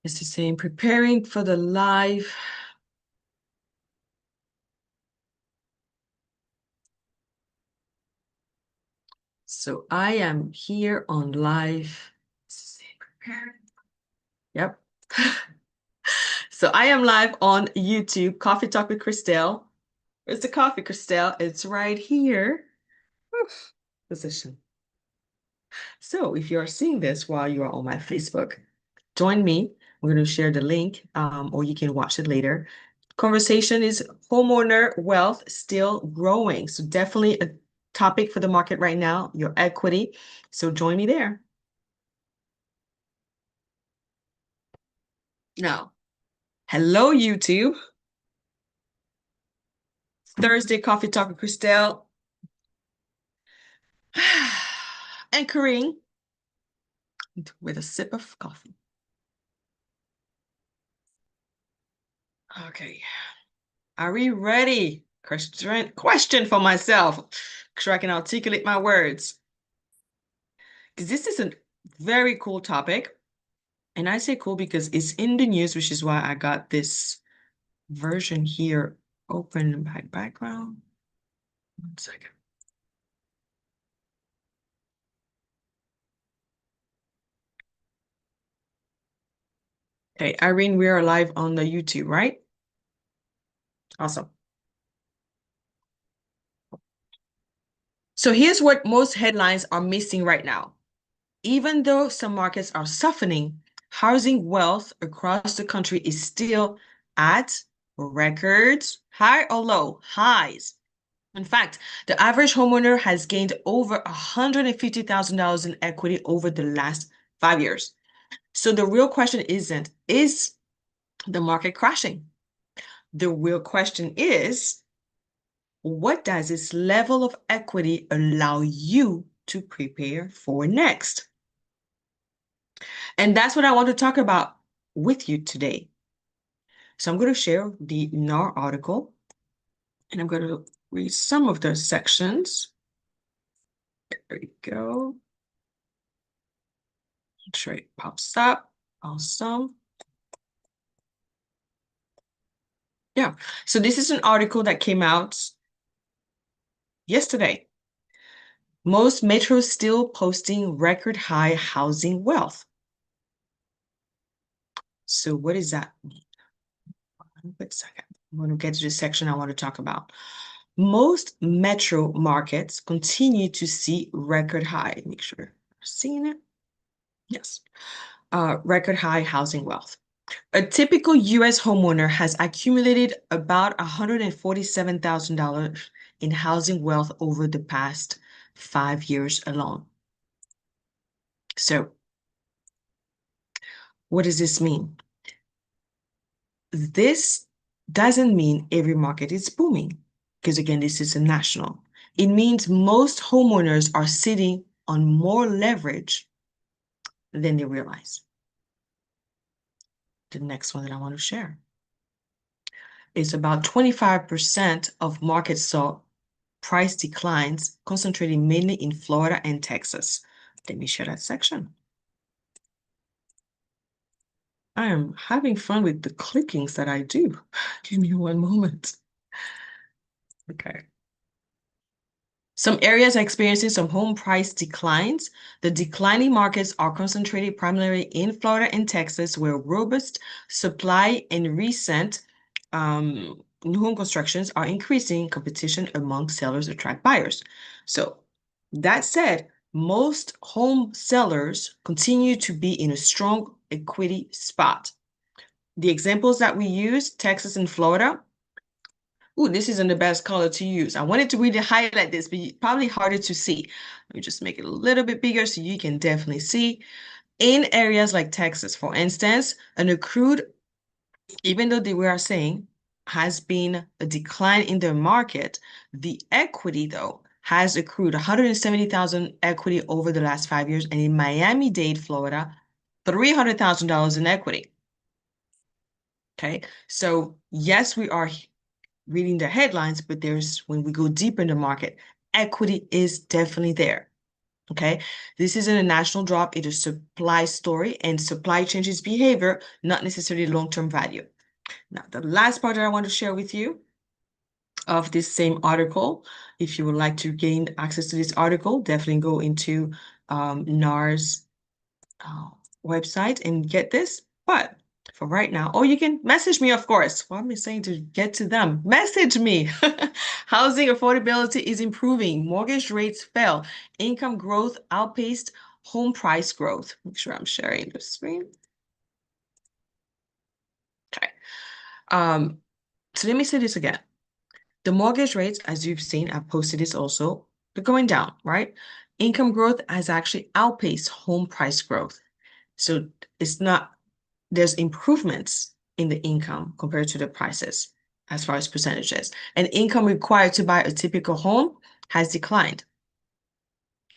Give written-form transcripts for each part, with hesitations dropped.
It's the same, preparing for the live. So I am here on live. It's the same, preparing. Yep. So I am live on YouTube, Coffee Talk with Kristel. Where's the coffee, Kristel? It's right here. Oof. Position. So if you're seeing this while you are on my Facebook, join me. We're going to share the link, or you can watch it later. Conversation is homeowner wealth still growing. So definitely a topic for the market right now, your equity. So join me there. Now, hello, YouTube. Thursday Coffee Talk with Kristel. Anchoring with a sip of coffee. Okay. Are we ready? Question for myself, so I can articulate my words. Because this is a very cool topic. And I say cool because it's in the news, which is why I got this version here open by background. 1 second. Okay, Irene, we are live on the YouTube, right? Awesome. So here's what most headlines are missing right now. Even though some markets are softening, housing wealth across the country is still at records, high or low? Highs. In fact, the average homeowner has gained over $150,000 in equity over the last 5 years. So the real question isn't, is the market crashing? The real question is, what does this level of equity allow you to prepare for next? And that's what I want to talk about with you today. So I'm going to share the NAR article, and I'm going to read some of the sections. There we go. Make sure it pops up. Awesome. Yeah. So this is an article that came out yesterday. Most metros still posting record high housing wealth. So what does that mean? One quick second. I'm going to get to the section I want to talk about. Most metro markets continue to see record high. Make sure you're seeing it. Yes. Record high housing wealth. A typical US homeowner has accumulated about $147,000 in housing wealth over the past 5 years alone. So, what does this mean? This doesn't mean every market is booming, because again, this is a national. It means most homeowners are sitting on more leverage than they realize. The next one that I want to share is about 25% of markets saw price declines, concentrating mainly in Florida and Texas. Let me share that section. I am having fun with the clickings that I do. Give me one moment. Okay. Some areas are experiencing some home price declines. The declining markets are concentrated primarily in Florida and Texas, where robust supply and recent new home constructions are increasing competition among sellers to attract buyers. So that said, most home sellers continue to be in a strong equity spot. The examples that we use, Texas and Florida. Ooh, this isn't the best color to use. I wanted to really highlight this, but probably harder to see. Let me just make it a little bit bigger so you can definitely see. In areas like Texas, for instance, an accrued, even though we are saying has been a decline in the market, the equity, though, has accrued 170,000 equity over the last 5 years, and in Miami-Dade, Florida, $300,000 in equity. Okay, so yes, we are reading the headlines, but when we go deep in the market, equity is definitely there. Okay, this isn't a national drop, it is a supply story, and supply changes behavior, not necessarily long-term value. Now, the last part that I want to share with you of this same article, if you would like to gain access to this article, definitely go into NAR's website and get this. But for right now, oh, you can message me, of course. What am I saying to get to them? Message me. Housing affordability is improving. Mortgage rates fell. Income growth outpaced home price growth. Make sure I'm sharing the screen. Okay. So let me say this again. The mortgage rates, as you've seen, I've posted this also, they're going down, right? Income growth has actually outpaced home price growth. So it's not, there's improvements in the income compared to the prices as far as percentages. And income required to buy a typical home has declined.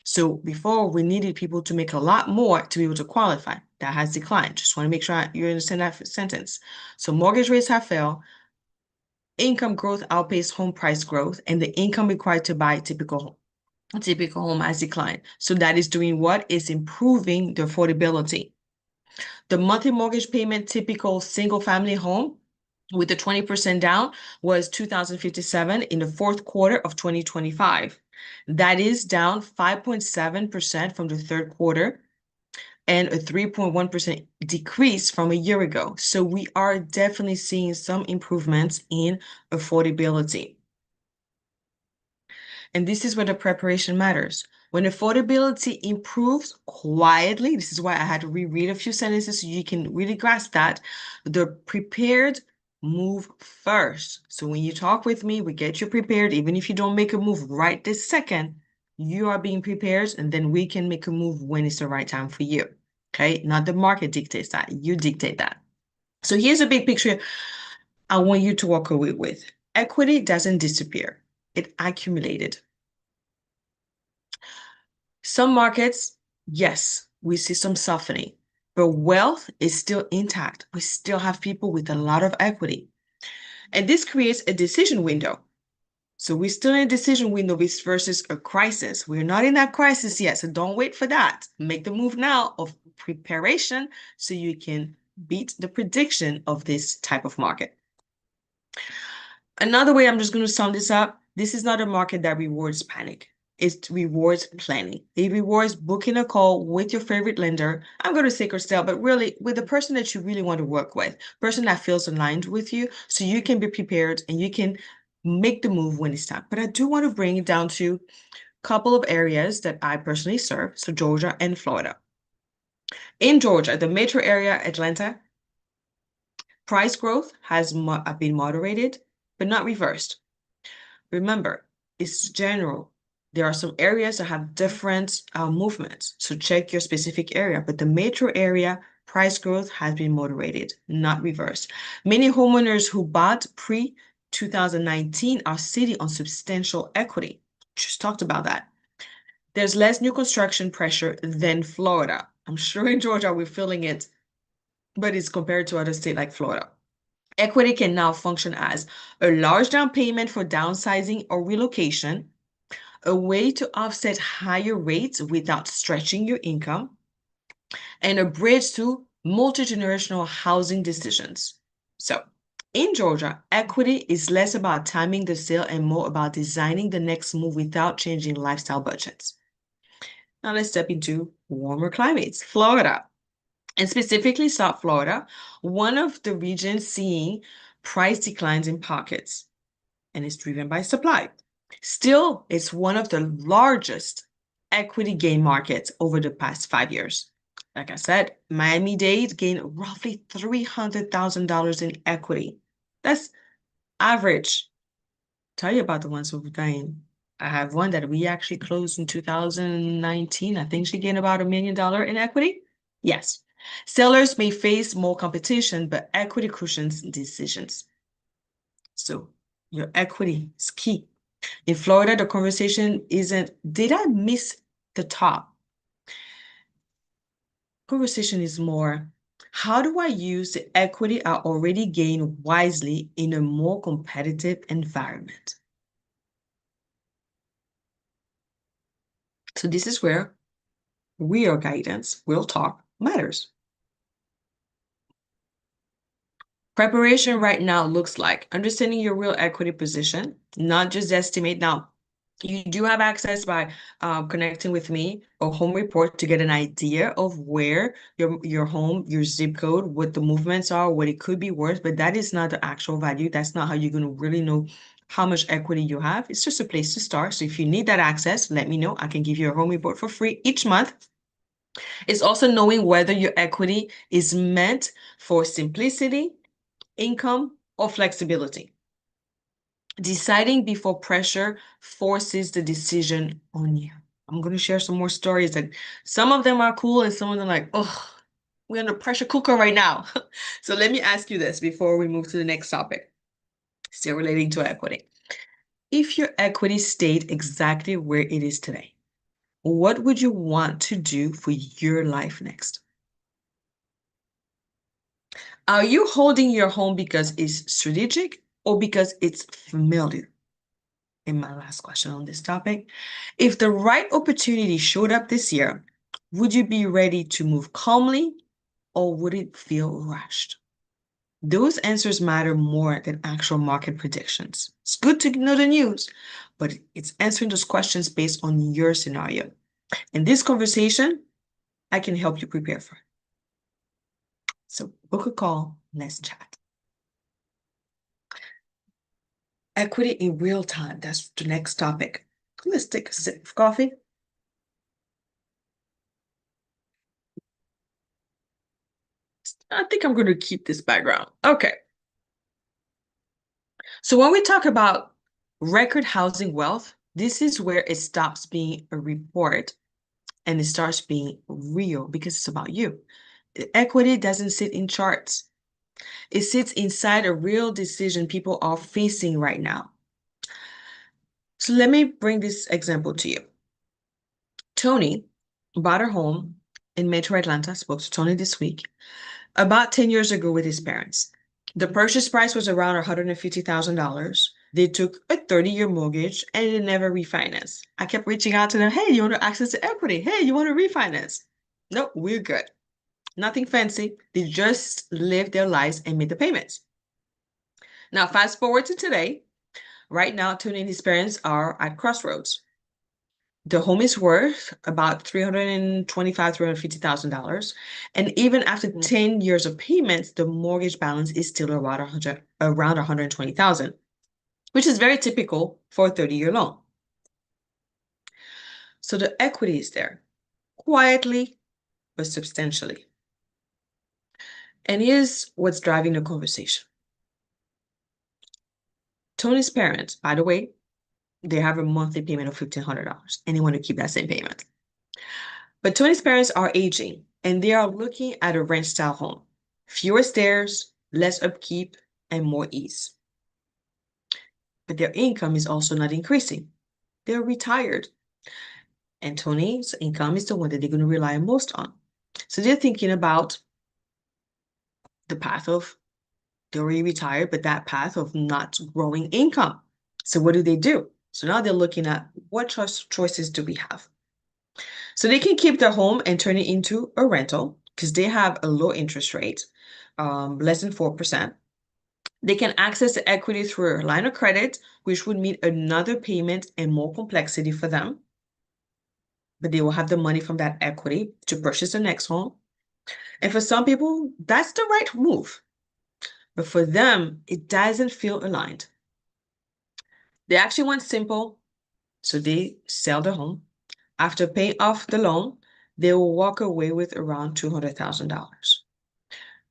So before we needed people to make a lot more to be able to qualify. That has declined. Just want to make sure you understand that sentence. So mortgage rates have fell, income growth outpaced home price growth, and the income required to buy a typical home has declined. So that is doing what? Is improving the affordability. The monthly mortgage payment typical single family home with the 20% down was $2,057 in the fourth quarter of 2025. That is down 5.7% from the third quarter and a 3.1% decrease from a year ago. So we are definitely seeing some improvements in affordability. And this is where the preparation matters. When affordability improves quietly, this is why I had to reread a few sentences so you can really grasp that. The prepared move first. So when you talk with me, we get you prepared. Even if you don't make a move right this second, you are being prepared, and then we can make a move when it's the right time for you. Okay, not the market dictates that, you dictate that. So here's a big picture I want you to walk away with. Equity doesn't disappear, it accumulated. Some markets, yes, we see some softening, but wealth is still intact. We still have people with a lot of equity. And this creates a decision window. So we're still in a decision window versus a crisis. We're not in that crisis yet, so don't wait for that. Make the move now of preparation so you can beat the prediction of this type of market. Another way I'm just going to sum this up, this is not a market that rewards panic. It rewards planning. It rewards booking a call with your favorite lender. I'm going to say Kristel, but really with the person that you really want to work with, person that feels aligned with you, so you can be prepared and you can make the move when it's time. But I do want to bring it down to a couple of areas that I personally serve, so Georgia and Florida. In Georgia, the metro area, Atlanta, price growth has been moderated, but not reversed. Remember, it's general. There are some areas that have different movements, so check your specific area. But the metro area price growth has been moderated, not reversed. Many homeowners who bought pre-2019 are sitting on substantial equity. Just talked about that. There's less new construction pressure than Florida. I'm sure in Georgia we're feeling it, but it's compared to other states like Florida. Equity can now function as a large down payment for downsizing or relocation, a way to offset higher rates without stretching your income, and a bridge to multi-generational housing decisions. So, in Georgia, equity is less about timing the sale and more about designing the next move without changing lifestyle budgets. Now let's step into warmer climates. Florida, and specifically South Florida, one of the regions seeing price declines in pockets, and it's driven by supply. Still, it's one of the largest equity gain markets over the past 5 years. Like I said, Miami-Dade gained roughly $300,000 in equity. That's average. Tell you about the ones who've gained. I have one that we actually closed in 2019. I think she gained about $1 million in equity. Yes. Sellers may face more competition, but equity cushions decisions. So your equity is key. In Florida, the conversation isn't, did I miss the top? Conversation is more, how do I use the equity I already gained wisely in a more competitive environment? So this is where real guidance, real talk matters. Preparation right now looks like understanding your real equity position, not just estimate. Now, you do have access by connecting with me or home report to get an idea of where your home, your zip code, what the movements are, what it could be worth, but that is not the actual value. That's not how you're going to really know how much equity you have. It's just a place to start. So if you need that access, let me know. I can give you a home report for free each month. It's also knowing whether your equity is meant for simplicity, income, or flexibility. Deciding before pressure forces the decision on you. I'm going to share some more stories that some of them are cool and some of them like, oh, we're in a pressure cooker right now. So let me ask you this before we move to the next topic, still relating to equity. If your equity stayed exactly where it is today, what would you want to do for your life next? Are you holding your home because it's strategic or because it's familiar? And my last question on this topic, if the right opportunity showed up this year, would you be ready to move calmly or would it feel rushed? Those answers matter more than actual market predictions. It's good to know the news, but it's answering those questions based on your scenario. In this conversation, I can help you prepare for it. So book a call, let's chat. Equity in real time, that's the next topic. Let's take a sip of coffee. I think I'm going to keep this background. Okay. So when we talk about record housing wealth, this is where it stops being a report and it starts being real because it's about you. Equity doesn't sit in charts. It sits inside a real decision people are facing right now. So let me bring this example to you. Tony bought a home in Metro Atlanta. I spoke to Tony this week about 10 years ago with his parents. The purchase price was around $150,000. They took a 30-year mortgage and they never refinanced. I kept reaching out to them. Hey, you want to access to equity? Hey, you want to refinance? Nope, we're good. Nothing fancy. They just lived their lives and made the payments. Now, fast forward to today. Right now, Tony and his parents are at crossroads. The home is worth about $325,000, $350,000. And even after 10 years of payments, the mortgage balance is still around $120,000, which is very typical for a 30-year loan. So the equity is there, quietly but substantially. And here's what's driving the conversation. Tony's parents, by the way, they have a monthly payment of $1,500, and they want to keep that same payment. But Tony's parents are aging, and they are looking at a ranch-style home. Fewer stairs, less upkeep, and more ease. But their income is also not increasing. They're retired. And Tony's income is the one that they're going to rely most on. So they're thinking about the path of, they're already retired, but that path of not growing income. So what do? So now they're looking at what choices do we have? So they can keep their home and turn it into a rental because they have a low interest rate, less than 4%. They can access the equity through a line of credit, which would mean another payment and more complexity for them. But they will have the money from that equity to purchase the next home. And for some people, that's the right move. But for them, it doesn't feel aligned. They actually want simple, so they sell the home. After paying off the loan, they will walk away with around $200,000.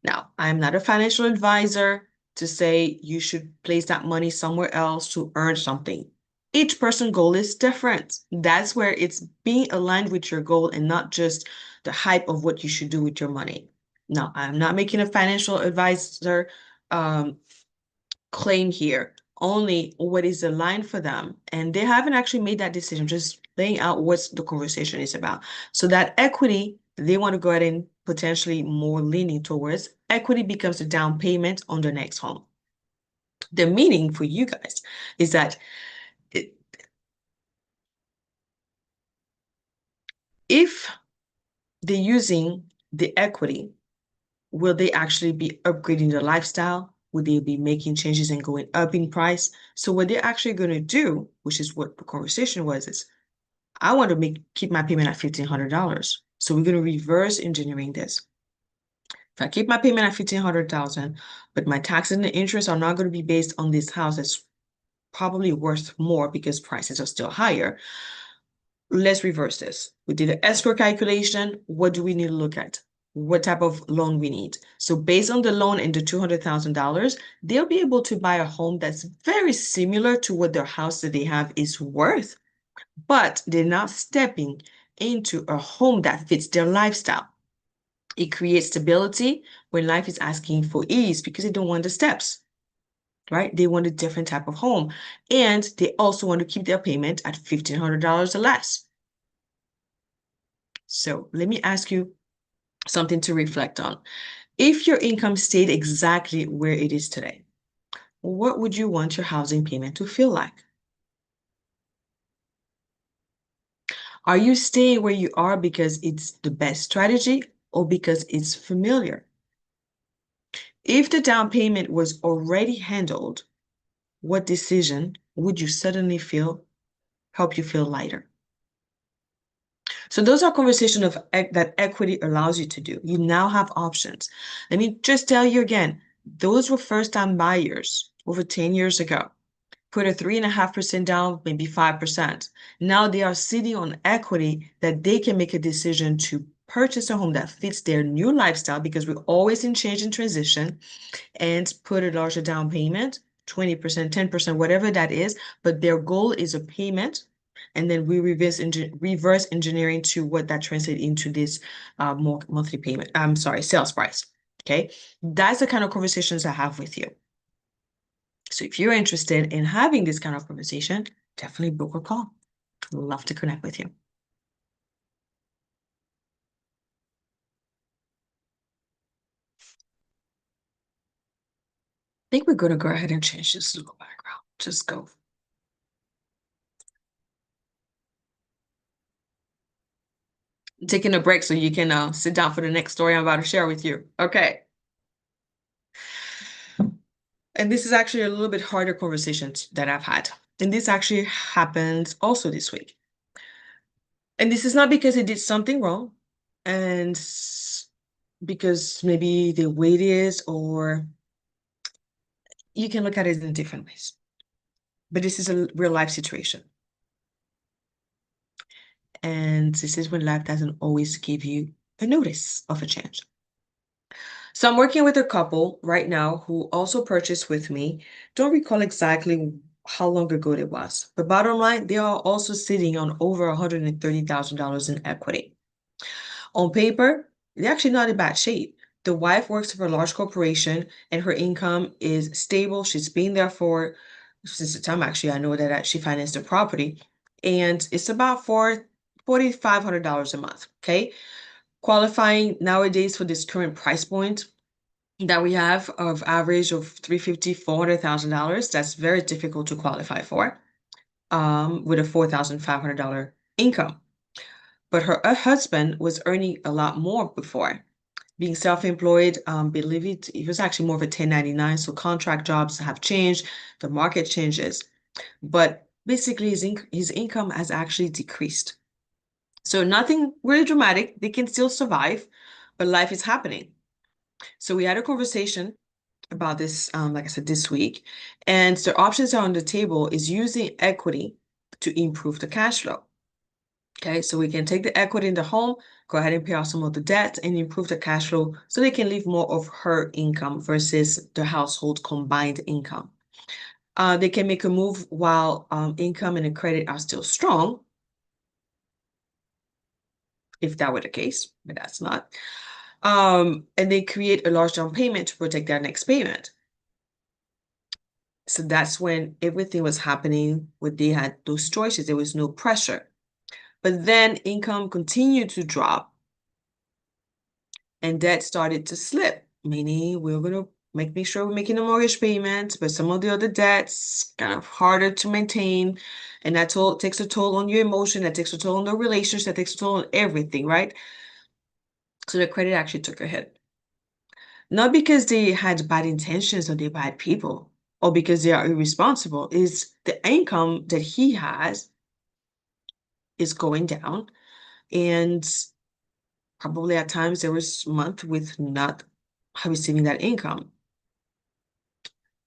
Now, I'm not a financial advisor to say you should place that money somewhere else to earn something. Each person's goal is different. That's where it's being aligned with your goal and not just the hype of what you should do with your money. Now, I'm not making a financial advisor claim here, only what is aligned for them. And they haven't actually made that decision, just laying out what the conversation is about. So that equity, they want to go ahead and potentially more leaning towards equity becomes a down payment on the next home. The meaning for you guys is that if they're using the equity, will they actually be upgrading their lifestyle? Will they be making changes and going up in price? So what they're actually going to do, which is what the conversation was, is I want to keep my payment at $1,500. So we're going to reverse engineering this. If I keep my payment at $1,500, but my taxes and the interest are not going to be based on this house that's probably worth more because prices are still higher. Let's reverse this. We did an escrow calculation. What do we need to look at? What type of loan we need? So based on the loan and the $200,000, they'll be able to buy a home that's very similar to what their house that they have is worth, but they're not stepping into a home that fits their lifestyle. It creates stability when life is asking for ease because they don't want the steps, right? They want a different type of home. And they also want to keep their payment at $1,500 or less. So let me ask you something to reflect on. If your income stayed exactly where it is today, what would you want your housing payment to feel like? Are you staying where you are because it's the best strategy or because it's familiar? If the down payment was already handled, what decision would you suddenly help you feel lighter? So those are conversations that equity allows you to do. You now have options. Let me just tell you again, those were first-time buyers over 10 years ago. Put a 3.5% down, maybe 5%. Now they are sitting on equity that they can make a decision to purchase a home that fits their new lifestyle because we're always in change and transition, and put a larger down payment, 20%, 10%, whatever that is. But their goal is a payment. And then we reverse engineering to what that translates into this more monthly payment. I'm sorry, sales price. Okay. That's the kind of conversations I have with you. So if you're interested in having this kind of conversation, definitely book a call. Love to connect with you. I think we're going to go ahead and change this little background. Just go. Taking a break so you can sit down for the next story I'm about to share with you. Okay. And this is actually a little bit harder conversation that I've had. And this actually happened also this week. And this is not because they did something wrong and because maybe they waited, or you can look at it in different ways. But this is a real life situation. And this is when life doesn't always give you a notice of a change. So I'm working with a couple right now who also purchased with me. Don't recall exactly how long ago it was, but bottom line, they are also sitting on over $130,000 in equity. On paper, they're actually not in bad shape. The wife works for a large corporation and her income is stable. She's been there for since the time actually I know that she financed the property, and it's about $4,500 a month. Okay. Qualifying nowadays for this current price point that we have of average of $350,000, $400,000, that's very difficult to qualify for with a $4,500 income. But her husband was earning a lot more before. Being self-employed, believe it was actually more of a 1099, so contract jobs have changed, the market changes. But basically his income has actually decreased. So nothing really dramatic, they can still survive, but life is happening. So we had a conversation about this, like I said, this week, and the options are on the table is using equity to improve the cash flow. Okay, so we can take the equity in the home, go ahead and pay off some of the debt and improve the cash flow so they can leave more of her income versus the household combined income. They can make a move while income and the credit are still strong, if that were the case, but that's not. And they create a large down payment to protect their next payment. So that's when everything was happening, when they had those choices, there was no pressure. But then income continued to drop and debt started to slip, meaning we're going to make sure we're making a mortgage payment, but some of the other debts kind of harder to maintain. And that takes a toll on your emotion, that takes a toll on the relationship, that takes a toll on everything, right? So the credit actually took a hit. Not because they had bad intentions or they're bad people or because they are irresponsible, is the income that he has is going down. And probably at times there was month with not receiving that income.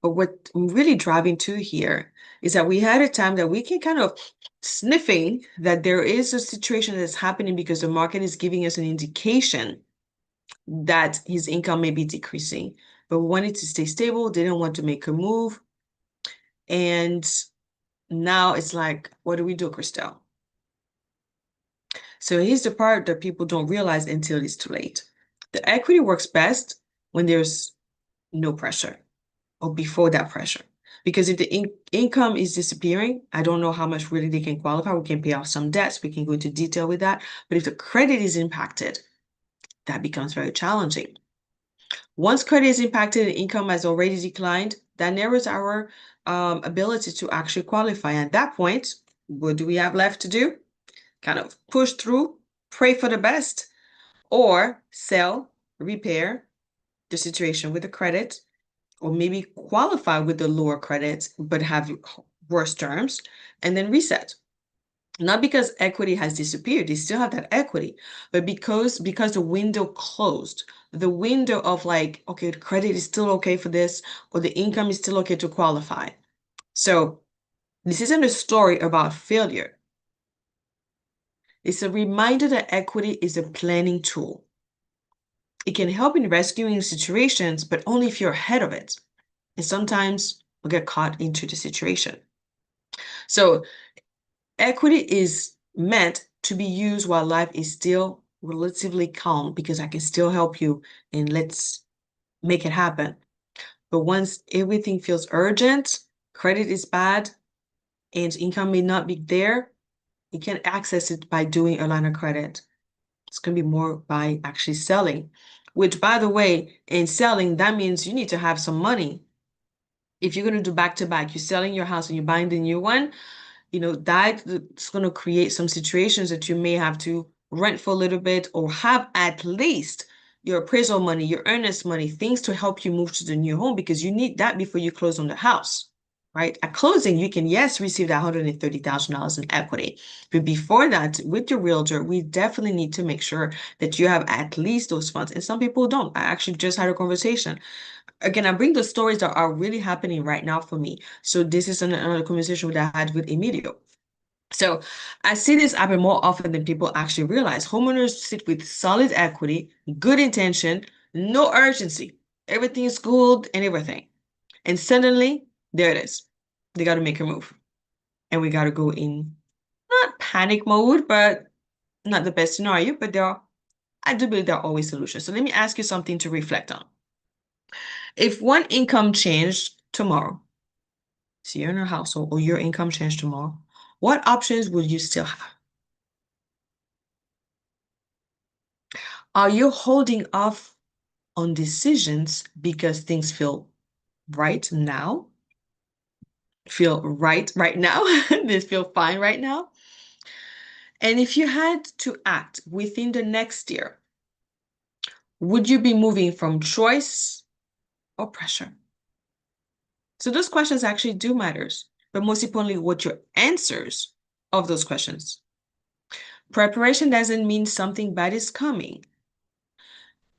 But what I'm really driving to here is that we had a time that we can kind of sniffing that there is a situation that's happening because the market is giving us an indication that his income may be decreasing. But we wanted to stay stable, didn't want to make a move. And now it's like, what do we do, Kristel? So here's the part that people don't realize until it's too late. The equity works best when there's no pressure or before that pressure. Because if the income is disappearing, I don't know how much really they can qualify. We can pay off some debts. We can go into detail with that. But if the credit is impacted, that becomes very challenging. Once credit is impacted and income has already declined, that narrows our ability to actually qualify. At that point, what do we have left to do? Kind of push through, pray for the best, or sell, repair the situation with the credit, or maybe qualify with the lower credit but have worse terms, and then reset. Not because equity has disappeared, they still have that equity, but because the window closed, the window of like, okay, the credit is still okay for this, or the income is still okay to qualify. So this isn't a story about failure. It's a reminder that equity is a planning tool. It can help in rescuing situations, but only if you're ahead of it. And sometimes we get caught into the situation. So equity is meant to be used while life is still relatively calm because I can still help you and let's make it happen. But once everything feels urgent, credit is bad, and income may not be there, you can access it by doing a line of credit. It's going to be more by actually selling, which, by the way, in selling, that means you need to have some money. If you're going to do back to back, you're selling your house and you're buying the new one, that's going to create some situations that you may have to rent for a little bit or have at least your appraisal money, your earnest money, things to help you move to the new home because you need that before you close on the house, right? At closing, you can, yes, receive that $130,000 in equity. But before that, with your realtor, we definitely need to make sure that you have at least those funds. And some people don't. I actually just had a conversation. Again, I bring the stories that are really happening right now for me. So this is another conversation that I had with Emilio. So I see this happen more often than people actually realize. Homeowners sit with solid equity, good intention, no urgency. Everything is good and everything. And suddenly, there it is. They got to make a move. And we got to go in, not panic mode, but not the best scenario, but I do believe there are always solutions. So let me ask you something to reflect on. If one income changed tomorrow, so you're in a household or your income changed tomorrow, what options would you still have? Are you holding off on decisions because things feel right now? Feel right now? They feel fine right now? And if you had to act within the next year, would you be moving from choice or pressure? So those questions actually do matters, but most importantly, what your answers of those questions. Preparation doesn't mean something bad is coming.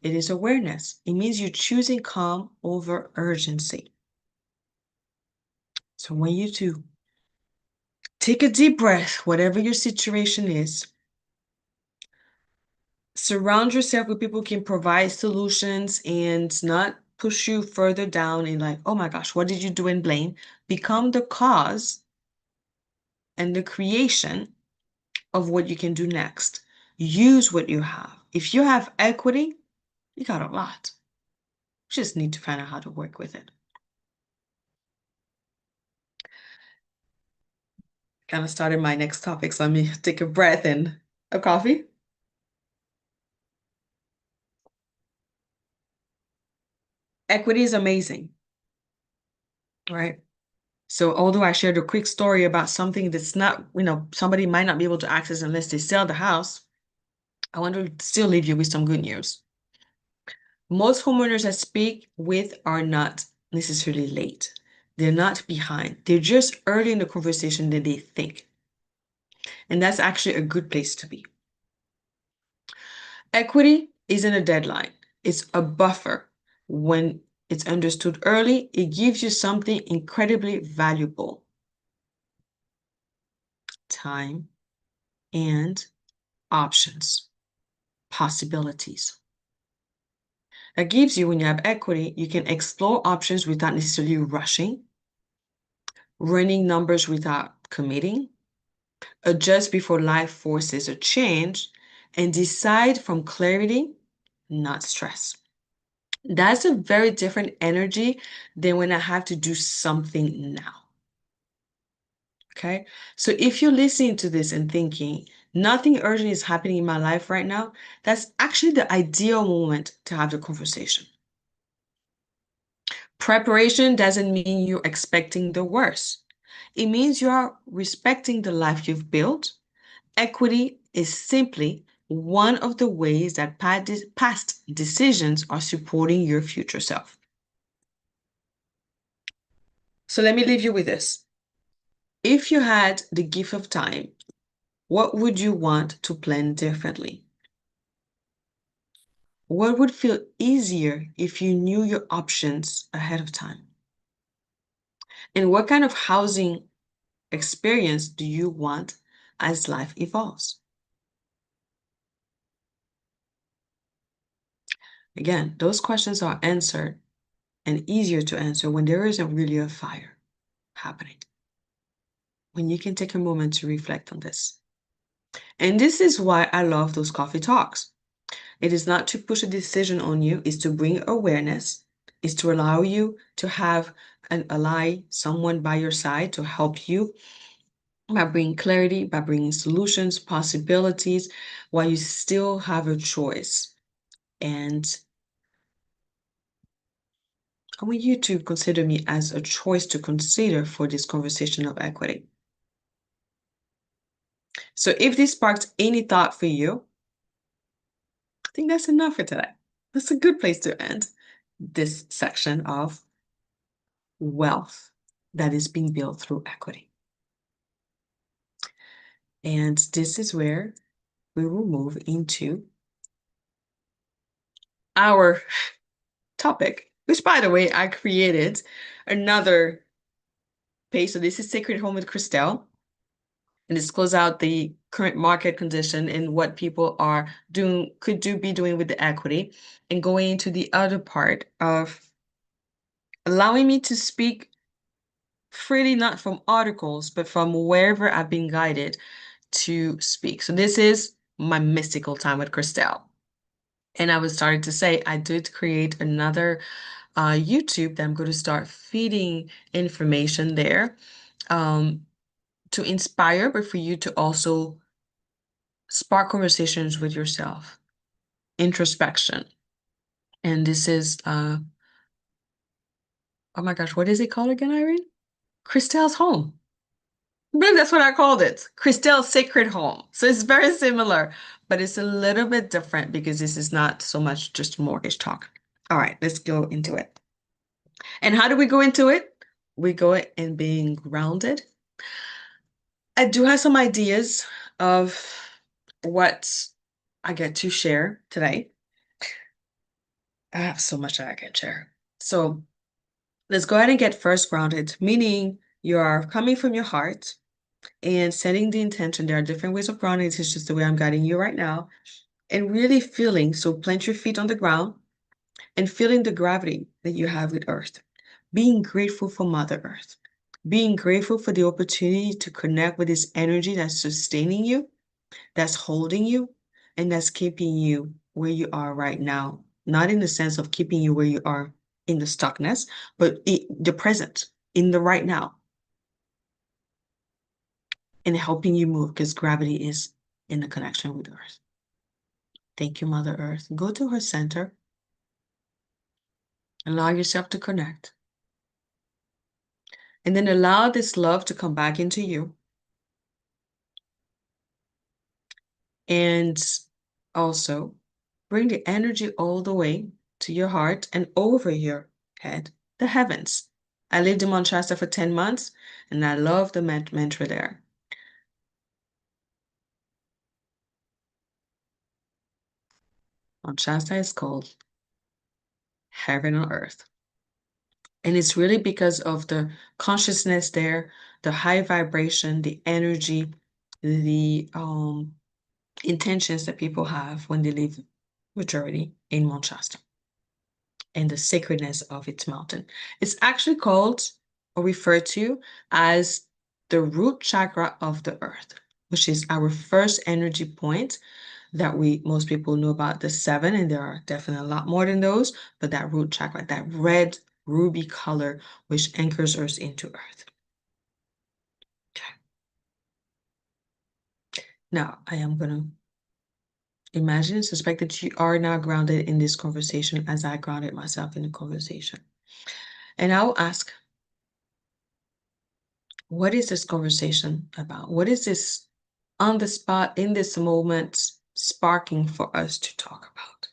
It is awareness. It means you're choosing calm over urgency. So when you do, take a deep breath, whatever your situation is. Surround yourself with people who can provide solutions and not push you further down and like, oh my gosh, what did you do and blame? Become the cause and the creation of what you can do next. Use what you have. If you have equity, you got a lot. You just need to find out how to work with it. Kind of started my next topic, so let me take a breath and a coffee. Equity is amazing, right? So although I shared a quick story about something that's not, somebody might not be able to access unless they sell the house, I want to still leave you with some good news. Most homeowners I speak with are not necessarily late. They're not behind. They're just early in the conversation than they think. And that's actually a good place to be. Equity isn't a deadline, it's a buffer. When it's understood early, it gives you something incredibly valuable: time and options, possibilities. That gives you, when you have equity, you can explore options without necessarily rushing, running numbers without committing, adjust before life forces a change, and decide from clarity, not stress. That's a very different energy than when I have to do something now. Okay. So if you're listening to this and thinking, nothing urgent is happening in my life right now, that's actually the ideal moment to have the conversation. Preparation doesn't mean you're expecting the worst. It means you are respecting the life you've built. Equity is simply one of the ways that past decisions are supporting your future self. So let me leave you with this. If you had the gift of time, what would you want to plan differently? What would feel easier if you knew your options ahead of time? And what kind of housing experience do you want as life evolves? Again, those questions are answered and easier to answer when there isn't really a fire happening, when you can take a moment to reflect on this. And this is why I love those coffee talks. It is not to push a decision on you, it's to bring awareness, it's to allow you to have an ally, someone by your side to help you by bringing clarity, by bringing solutions, possibilities, while you still have a choice. And I want you to consider me as a choice to consider for this conversation of equity. So if this sparked any thought for you, I think that's enough for today. That's a good place to end this section of wealth that is being built through equity. And this is where we will move into our topic, which, by the way, I created another page. So this is Sacred Home with Kristel. And this close out the current market condition and what people are doing, be doing with the equity, and going into the other part of allowing me to speak freely, not from articles, but from wherever I've been guided to speak. So this is my mystical time with Kristel. And I was starting to say, I did create another YouTube that I'm going to start feeding information there to inspire, but for you to also spark conversations with yourself, introspection. And this is, oh my gosh, what is it called again, Irene? Kristel's Home. I believe that's what I called it. Kristel's Sacred Home. So it's very similar, but it's a little bit different because this is not so much just mortgage talk. All right, let's go into it. And how do we go into it? We go in being grounded. I do have some ideas of what I get to share today. I have so much that I can share. So let's go ahead and get first grounded, meaning you are coming from your heart and setting the intention. There are different ways of grounding. This is just the way I'm guiding you right now. And really feeling, so plant your feet on the ground and feeling the gravity that you have with Earth. Being grateful for Mother Earth. Being grateful for the opportunity to connect with this energy that's sustaining you, that's holding you, and that's keeping you where you are right now. Not in the sense of keeping you where you are in the stuckness, but the present, in the right now, and helping you move because gravity is in the connection with Earth. Thank you, Mother Earth. Go to her center. Allow yourself to connect. And then allow this love to come back into you. And also bring the energy all the way to your heart and over your head, the heavens. I lived in Mount Shasta for 10 months, and I love the mantra there. Mount Shasta is called heaven on earth. And it's really because of the consciousness there, the high vibration, the energy, the intentions that people have when they live majority in Mount Shasta and the sacredness of its mountain. It's actually called or referred to as the root chakra of the earth, which is our first energy point that most people know about the seven, and there are definitely a lot more than those, but that root chakra, that red ruby color, which anchors us into earth. Okay. Now, I am going to imagine and suspect that you are now grounded in this conversation as I grounded myself in the conversation. And I'll ask, what is this conversation about? What is this on the spot, in this moment, sparking for us to talk about?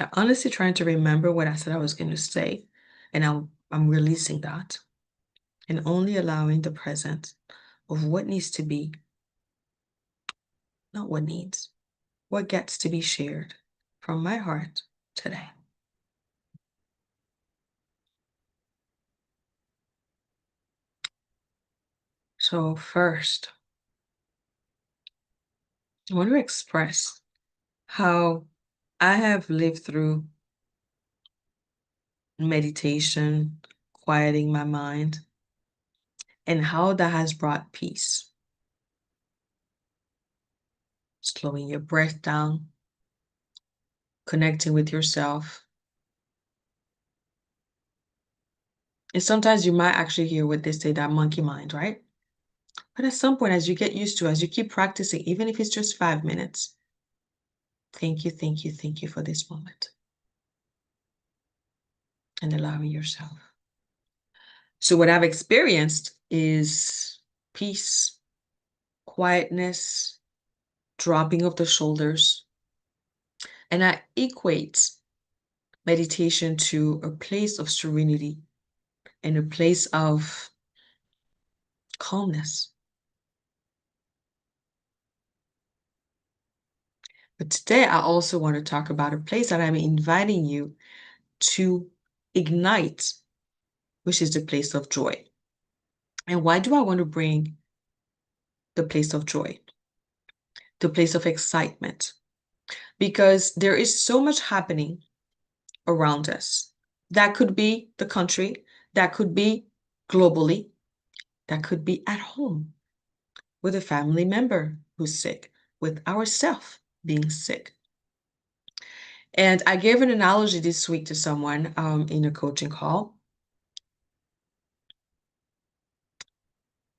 I'm honestly trying to remember what I said I was going to say, and I'm releasing that and only allowing the present of what needs to be, not what needs, what gets to be shared from my heart today. So first, I want to express how I have lived through meditation, quieting my mind, and how that has brought peace. Slowing your breath down, connecting with yourself. And sometimes you might actually hear what they say, that monkey mind, right? But at some point, as you get used to, as you keep practicing, even if it's just 5 minutes, thank you, thank you, thank you for this moment. And allowing yourself. So what I've experienced is peace, quietness, dropping of the shoulders. And I equate meditation to a place of serenity and a place of calmness. But today, I also want to talk about a place that I'm inviting you to ignite, which is the place of joy. And why do I want to bring the place of joy, the place of excitement? Because there is so much happening around us. That could be the country, that could be globally, that could be at home with a family member who's sick, with ourselves being sick. And I gave an analogy this week to someone in a coaching call.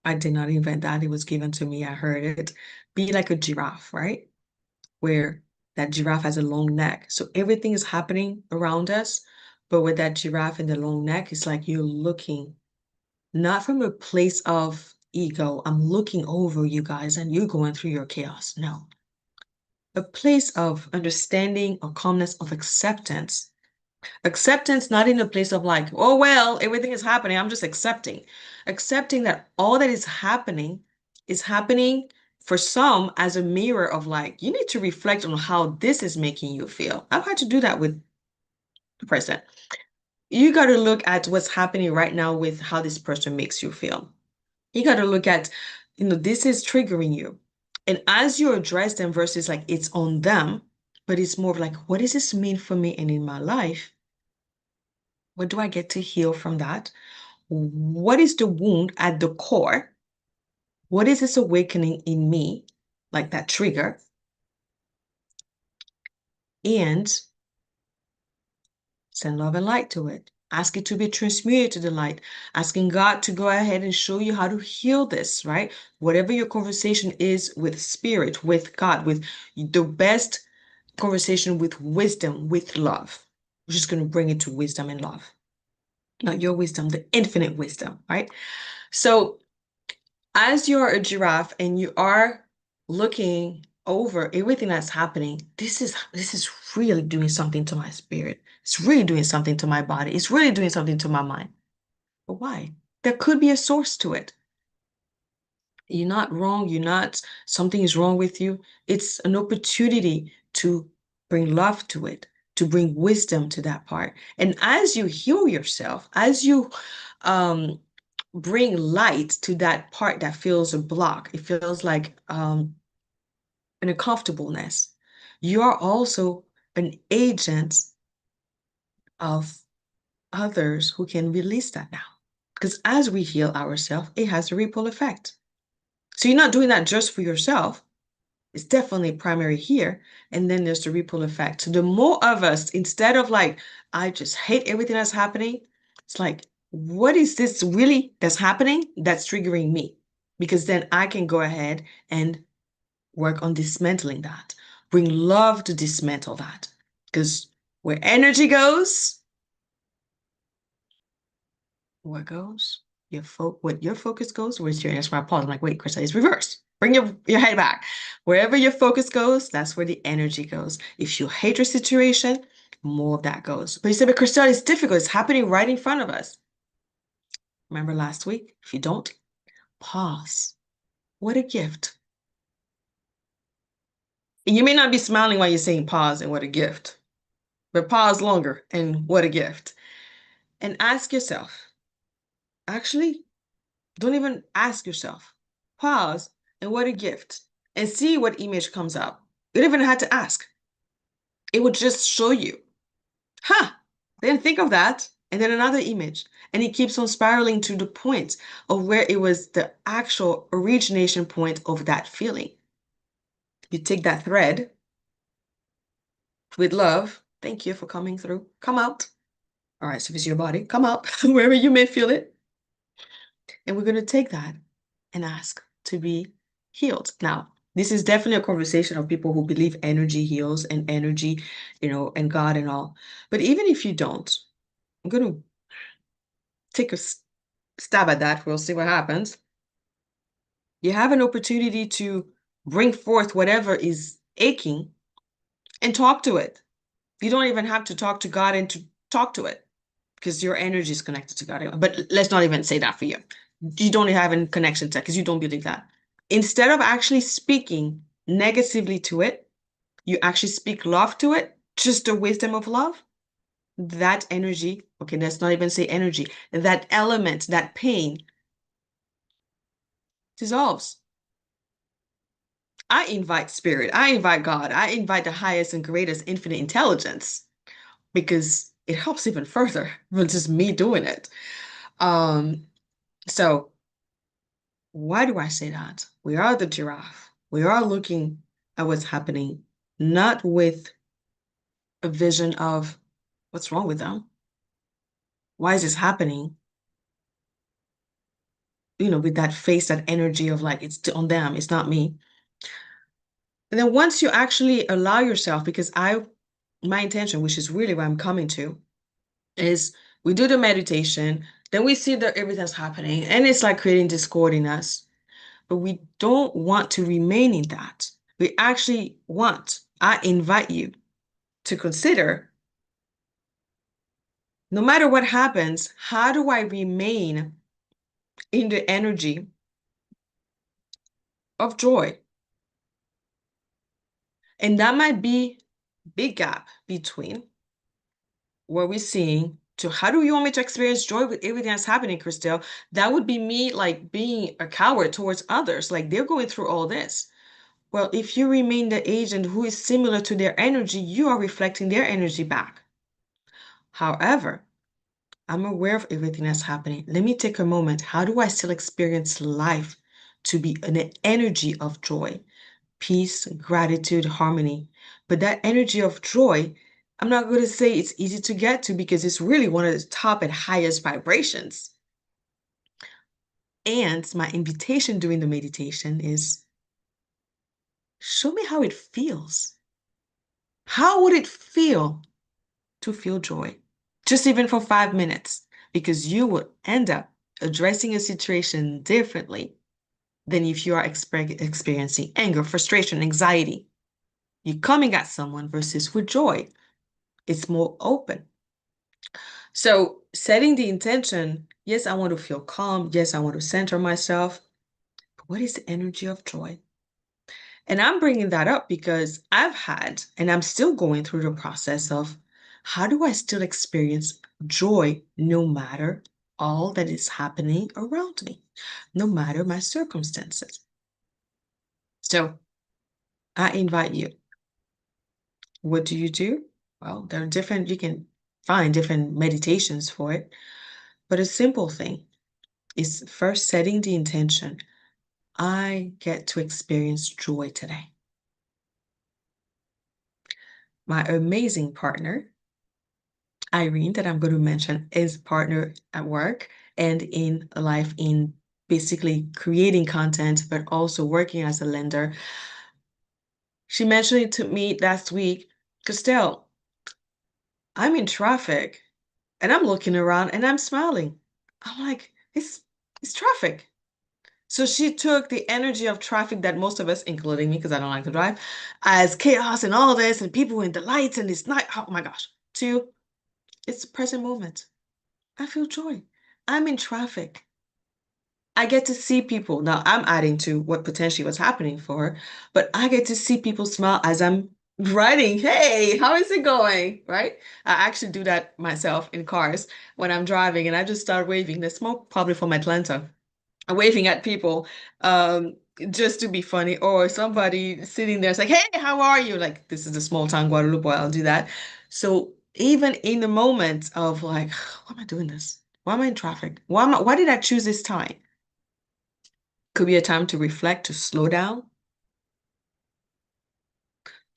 I did not invent that. It was given to me. I heard it. Be like a giraffe, right? Where that giraffe has a long neck. So everything is happening around us. But with that giraffe and the long neck, it's like you're looking not from a place of ego. I'm looking over you guys and you're going through your chaos. No. A place of understanding, or calmness, of acceptance. Acceptance, not in a place of like, oh, well, everything is happening. I'm just accepting. Accepting that all that is happening for some as a mirror of like, you need to reflect on how this is making you feel. I've had to do that with the president. You got to look at what's happening right now with how this person makes you feel. You got to look at, this is triggering you. And as you address them versus like it's on them, but it's more of like, what does this mean for me and in my life? What do I get to heal from that? What is the wound at the core? What is this awakening in me, like that trigger? And send love and light to it. Ask it to be transmuted to the light. Asking God to go ahead and show you how to heal this, right? Whatever your conversation is with spirit, with God, with the best conversation with wisdom, with love. We're just going to bring it to wisdom and love. Not your wisdom, the infinite wisdom, right? So as you're a giraffe and you are looking over everything that's happening, this is really doing something to my spirit. It's really doing something to my body. It's really doing something to my mind. But why? There could be a source to it. You're not wrong. You're not, something is wrong with you. It's an opportunity to bring love to it, to bring wisdom to that part. And as you heal yourself, as you bring light to that part that feels a block, it feels like an uncomfortableness, you are also an agent of others who can release that now. Because as we heal ourselves, it has a ripple effect. So you're not doing that just for yourself. It's definitely primary here. And then there's the ripple effect. So the more of us, instead of like, I just hate everything that's happening, it's like, what is this really that's happening that's triggering me? Because then I can go ahead and work on dismantling that. Bring love to dismantle that. Because where energy goes, what goes? What your focus goes, where's your answer? I pause. I'm like, wait, Kristel, it's reversed. Bring your head back. Wherever your focus goes, that's where the energy goes. If you hate your situation, more of that goes. But you said, but Kristel, it's difficult. It's happening right in front of us. Remember last week? If you don't, pause. What a gift. And you may not be smiling while you're saying pause and what a gift, but pause longer and what a gift. And ask yourself, actually, don't even ask yourself. Pause and what a gift. And see what image comes up. You don't even have to ask. It would just show you. Huh, didn't think of that. And then another image. And it keeps on spiraling to the point of where it was the actual origination point of that feeling. You take that thread with love. Thank you for coming through. Come out. All right, so if it's your body, come out wherever you may feel it. And we're going to take that and ask to be healed. Now, this is definitely a conversation of people who believe energy heals and energy, and God and all. But even if you don't, I'm going to take a stab at that. We'll see what happens. You have an opportunity to bring forth whatever is aching and talk to it. You don't even have to talk to God and to talk to it because your energy is connected to God. But let's not even say that for you. You don't have any connection to it because you don't believe that. Instead of actually speaking negatively to it, you actually speak love to it, just the wisdom of love. That energy, okay, let's not even say energy, that element, that pain dissolves. I invite spirit, I invite God, I invite the highest and greatest infinite intelligence because it helps even further than just me doing it. So why do I say that? We are the giraffe. We are looking at what's happening, not with a vision of what's wrong with them. Why is this happening? With that face, that energy of like, it's on them, it's not me. And then once you actually allow yourself, because my intention, which is really where I'm coming to, is we do the meditation, then we see that everything's happening and it's like creating discord in us. But we don't want to remain in that. We actually I invite you to consider, no matter what happens, how do I remain in the energy of joy? And that might be a big gap between what we're seeing to how do you want me to experience joy with everything that's happening, Kristel? That would be me like being a coward towards others. Like they're going through all this. Well, if you remain the agent who is similar to their energy, you are reflecting their energy back. However, I'm aware of everything that's happening. Let me take a moment. How do I still experience life to be an energy of joy, peace, gratitude, harmony? But that energy of joy, I'm not going to say it's easy to get to because it's really one of the top and highest vibrations. And my invitation during the meditation is show me how it feels. How would it feel to feel joy? Just even for 5 minutes, because you will end up addressing a situation differently than if you are experiencing anger, frustration, anxiety. You're coming at someone versus with joy. It's more open. So setting the intention, yes, I want to feel calm. Yes, I want to center myself. But what is the energy of joy? And I'm bringing that up because I've had, and I'm still going through the process of how do I still experience joy no matter all that is happening around me, no matter my circumstances. So I invite you. What do you do? Well, there are different, you can find different meditations for it, but a simple thing is first setting the intention. I get to experience joy today. My amazing partner, Irene, that I'm going to mention, is partner at work and in life in basically creating content, but also working as a lender. She mentioned it to me last week, Kristel, I'm in traffic and I'm looking around and I'm smiling. I'm like, it's traffic. So she took the energy of traffic that most of us, including me, because I don't like to drive, as chaos and all this, and people in the lights and it's night. Oh my gosh. To it's the present moment. I feel joy. I'm in traffic. I get to see people. Now I'm adding to what potentially was happening for her, but I get to see people smile as I'm riding. Hey, how is it going? Right? I actually do that myself in cars when I'm driving and I just start waving. The smoke probably from Atlanta. Waving at people just to be funny, or somebody sitting there, it's like, hey, how are you? Like, this is a small town, Guadalupe, I'll do that. So even in the moment of like, why am I doing this? Why am I in traffic? Why did I choose this time? Could be a time to reflect, to slow down,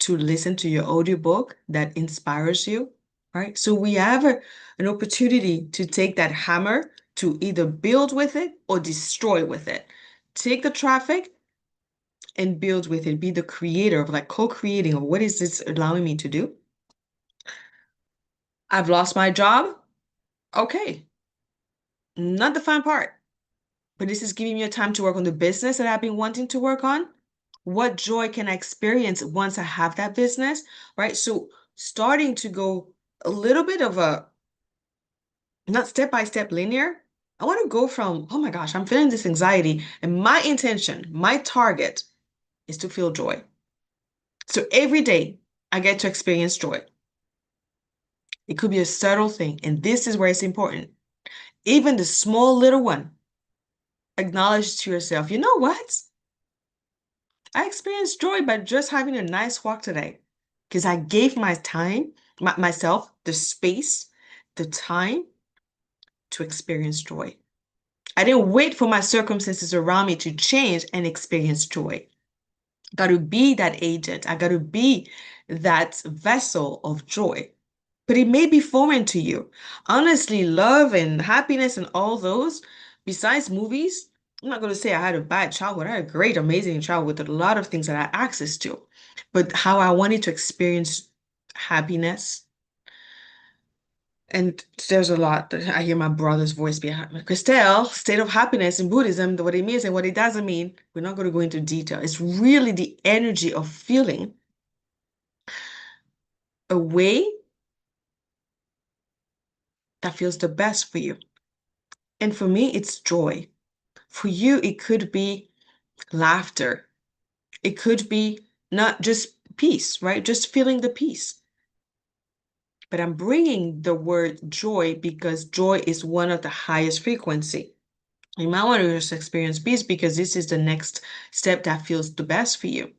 to listen to your audiobook that inspires you, right? So we have an opportunity to take that hammer to either build with it or destroy with it. Take the traffic and build with it. Be the creator of like co-creating of what is this allowing me to do? I've lost my job. Okay, not the fun part, but this is giving me a time to work on the business that I've been wanting to work on. What joy can I experience once I have that business, right? So starting to go a little bit of a not step by step linear. I want to go from, oh my gosh, I'm feeling this anxiety, and my intention, my target is to feel joy. So every day I get to experience joy. It could be a subtle thing, and this is where it's important. Even the small little one, acknowledge to yourself, you know what? I experienced joy by just having a nice walk today because I gave myself the space, the time to experience joy. I didn't wait for my circumstances around me to change and experience joy. Got to be that agent. I got to be that vessel of joy. But it may be foreign to you. Honestly, love and happiness and all those, besides movies, I'm not going to say I had a bad childhood. I had a great, amazing childhood with a lot of things that I had access to. But how I wanted to experience happiness, and there's a lot that I hear my brother's voice behind me. Kristel, state of happiness in Buddhism, what it means and what it doesn't mean, we're not going to go into detail. It's really the energy of feeling a way that feels the best for you. And for me, it's joy. For you, it could be laughter. It could be not just peace, right? Just feeling the peace. But I'm bringing the word joy because joy is one of the highest frequency. You might want to just experience peace because this is the next step that feels the best for you.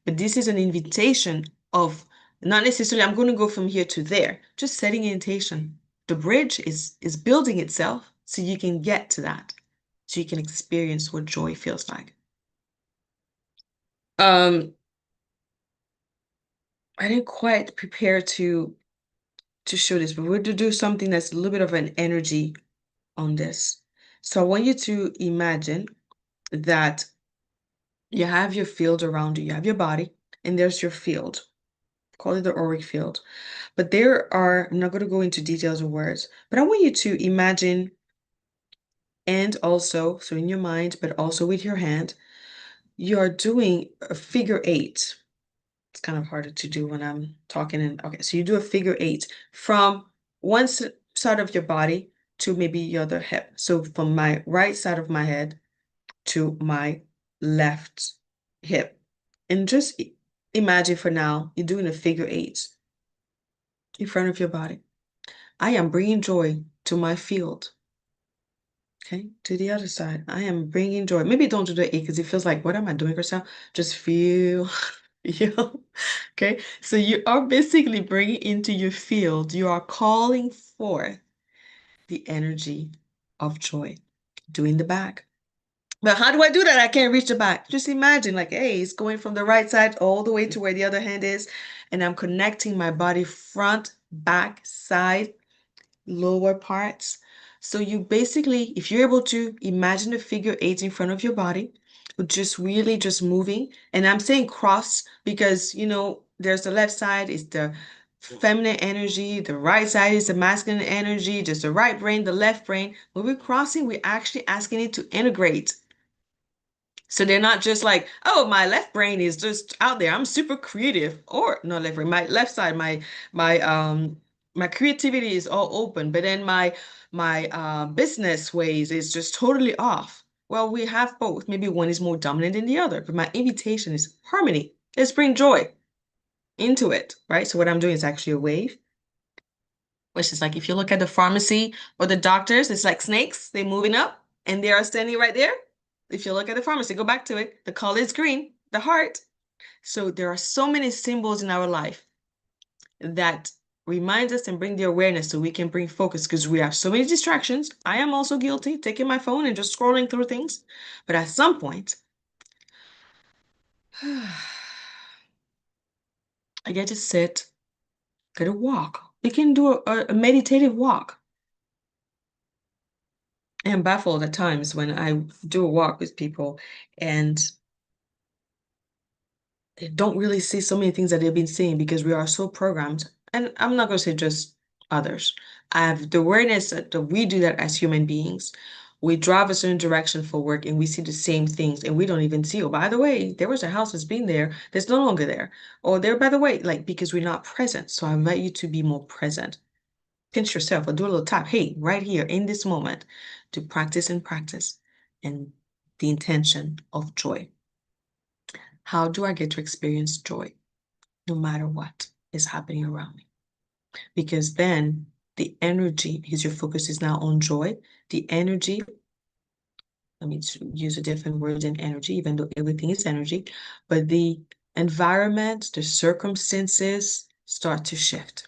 But this is an invitation of not necessarily I'm going to go from here to there, just setting an intention. The bridge is building itself so you can get to that, so you can experience what joy feels like. Um, I didn't quite prepare to show this, but we're to do something that's a little bit of an energy on this. So I want you to imagine that you have your field around you. You have your body, and there's your field. Call it the auric field. But there are, I'm not going to go into details of words, but I want you to imagine and also, so in your mind, but also with your hand, you're doing a figure eight. It's kind of harder to do when I'm talking. Okay, so you do a figure eight from one side of your body to maybe your other hip. So from my right side of my head to my left hip. And just imagine for now, you're doing a figure eight in front of your body. I am bringing joy to my field. Okay, to the other side. I am bringing joy. Maybe don't do the eight because it feels like, what am I doing, Kristel? Just feel, feel. Okay, so you are basically bringing into your field, you are calling forth the energy of joy. Doing the back. But how do I do that? I can't reach the back. Just imagine like, hey, it's going from the right side all the way to where the other hand is. And I'm connecting my body front, back, side, lower parts. So you basically, if you're able to imagine a figure eight in front of your body, just really just moving. And I'm saying cross because, there's the left side is the feminine energy, the right side is the masculine energy, just the right brain, the left brain. When we're crossing, we're actually asking it to integrate. So they're not just like, oh, my left brain is just out there. I'm super creative. Or no, left brain, my left side, my creativity is all open, but then my business ways is just totally off. Well, we have both. Maybe one is more dominant than the other, but my invitation is harmony. Let's bring joy into it, right? So what I'm doing is actually a wave, which is like if you look at the pharmacy or the doctors, it's like snakes. They're moving up and they are standing right there. If you look at the pharmacy, go back to it. The color is green, the heart. So there are so many symbols in our life that reminds us and bring the awareness so we can bring focus because we have so many distractions. I am also guilty, taking my phone and just scrolling through things. But at some point, I get to sit, get a walk. We can do a meditative walk. I am baffled at times when I do a walk with people and they don't really see so many things that they've been seeing because we are so programmed. And I'm not going to say just others. I have the awareness that we do that as human beings. We drive a certain direction for work and we see the same things and we don't even see, oh, by the way, there was a house that's been there, that's no longer there. Or there, by the way, like because we're not present. So I invite you to be more present. Pinch yourself or do a little tap. Hey, right here in this moment, to practice and practice and the intention of joy. How do I get to experience joy no matter what is happening around me? Because then the energy, because your focus is now on joy, the energy, let me use a different word than energy, even though everything is energy, but the environment, the circumstances start to shift.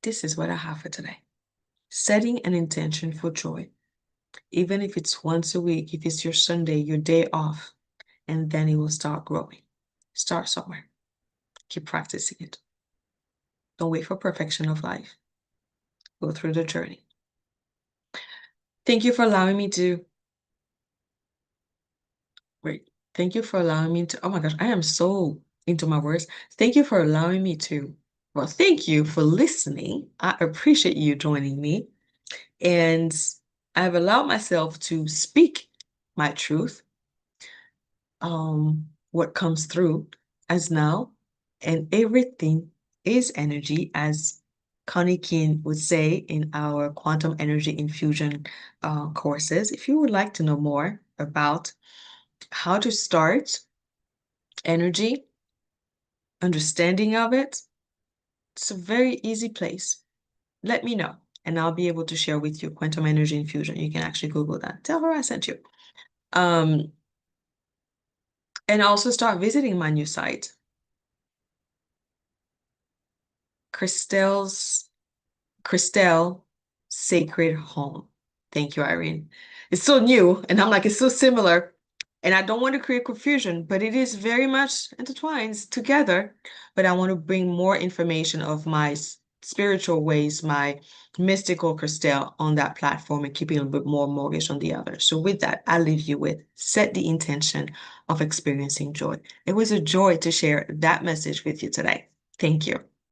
This is what I have for today. Setting an intention for joy, even if it's once a week, if it's your Sunday, your day off, and then it will start growing. Start somewhere. Keep practicing it. Don't wait for perfection of life. Go through the journey. Thank you for allowing me to, wait, thank you for allowing me to, oh my gosh, I am so into my words. Thank you for allowing me to, well, thank you for listening. I appreciate you joining me. And I've allowed myself to speak my truth, what comes through as now, and everything is energy, as Connie Keene would say in our quantum energy infusion courses. If you would like to know more about how to start energy, understanding of it, it's a very easy place. Let me know, and I'll be able to share with you quantum energy infusion. You can actually Google that. Tell her I sent you. And also start visiting my new site, Kristel Sacred Home. Thank you, Irene. It's so new, and I'm like, it's so similar. And I don't want to create confusion, but it is very much intertwined together. But I want to bring more information of my spiritual ways, my mystical Kristel on that platform and keeping a bit more mortgage on the other. So with that, I leave you with set the intention of experiencing joy. It was a joy to share that message with you today. Thank you.